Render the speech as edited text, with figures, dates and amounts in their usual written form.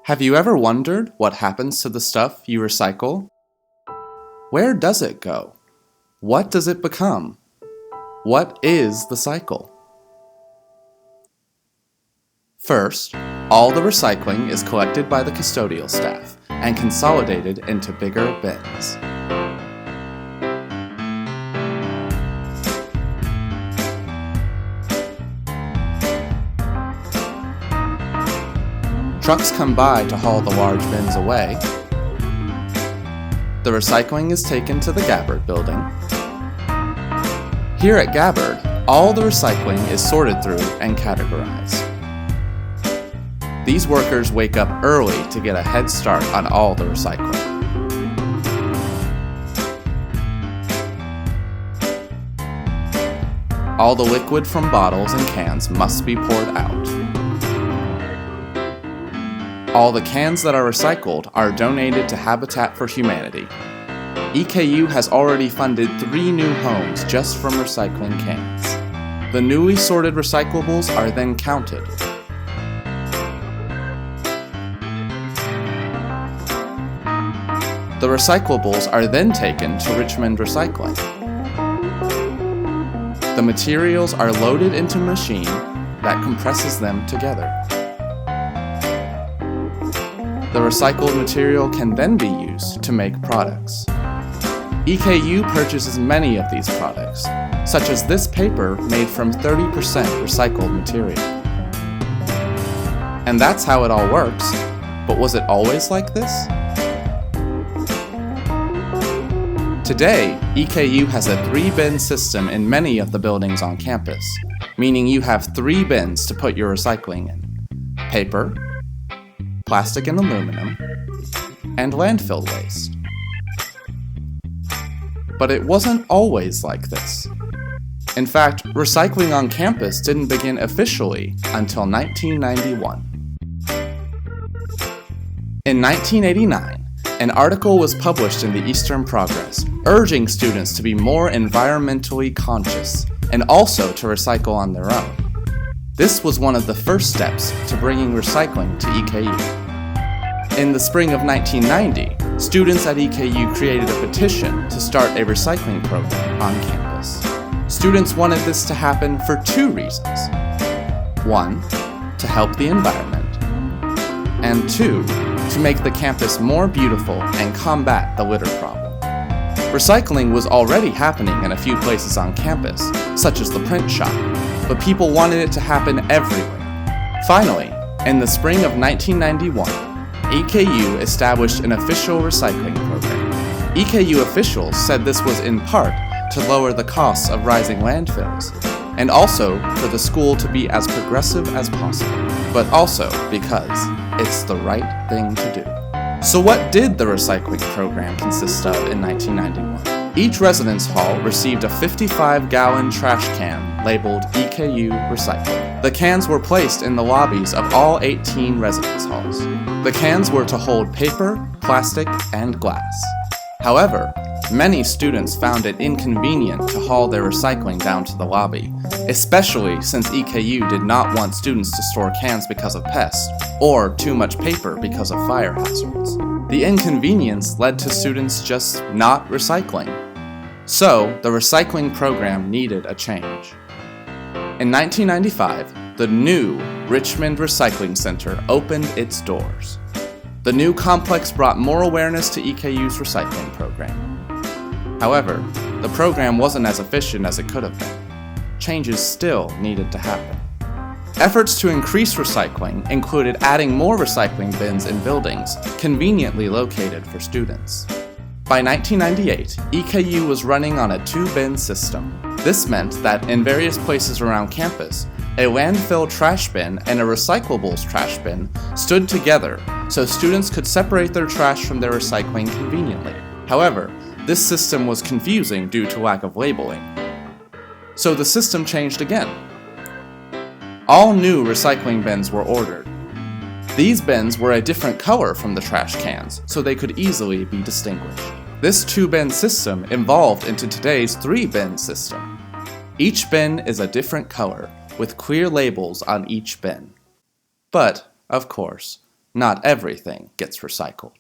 Have you ever wondered what happens to the stuff you recycle? Where does it go? What does it become? What is the cycle? First, all the recycling is collected by the custodial staff and consolidated into bigger bins. Trucks come by to haul the large bins away. The recycling is taken to the Gabbard building. Here at Gabbard, all the recycling is sorted through and categorized. These workers wake up early to get a head start on all the recycling. All the liquid from bottles and cans must be poured out. All the cans that are recycled are donated to Habitat for Humanity. EKU has already funded 3 new homes just from recycling cans. The newly sorted recyclables are then counted. The recyclables are then taken to Richmond Recycling. The materials are loaded into a machine that compresses them together. The recycled material can then be used to make products. EKU purchases many of these products, such as this paper made from 30% recycled material. And that's how it all works. But was it always like this? Today, EKU has a 3-bin system in many of the buildings on campus, meaning you have 3 bins to put your recycling in: paper, plastic and aluminum, and landfill waste. But it wasn't always like this. In fact, recycling on campus didn't begin officially until 1991. In 1989, an article was published in the Eastern Progress urging students to be more environmentally conscious and also to recycle on their own. This was one of the first steps to bringing recycling to EKU. In the spring of 1990, students at EKU created a petition to start a recycling program on campus. Students wanted this to happen for 2 reasons. 1, to help the environment, and 2, to make the campus more beautiful and combat the litter problem. Recycling was already happening in a few places on campus, such as the print shop, but people wanted it to happen everywhere. Finally, in the spring of 1991, EKU established an official recycling program. EKU officials said this was in part to lower the costs of rising landfills, and also for the school to be as progressive as possible, but also because it's the right thing to do. So what did the recycling program consist of in 1991? Each residence hall received a 55-gallon trash can labeled EKU Recycle. The cans were placed in the lobbies of all 18 residence halls. The cans were to hold paper, plastic, and glass. However, many students found it inconvenient to haul their recycling down to the lobby, especially since EKU did not want students to store cans because of pests, or too much paper because of fire hazards. The inconvenience led to students just not recycling. So, the recycling program needed a change. In 1995, the new Richmond Recycling Center opened its doors. The new complex brought more awareness to EKU's recycling program. However, the program wasn't as efficient as it could have been. Changes still needed to happen. Efforts to increase recycling included adding more recycling bins in buildings conveniently located for students. By 1998, EKU was running on a 2-bin system. This meant that in various places around campus, a landfill trash bin and a recyclables trash bin stood together so students could separate their trash from their recycling conveniently. However, this system was confusing due to lack of labeling. So the system changed again. All new recycling bins were ordered. These bins were a different color from the trash cans, so they could easily be distinguished. This 2-bin system evolved into today's 3-bin system. Each bin is a different color, with clear labels on each bin. But, of course, not everything gets recycled.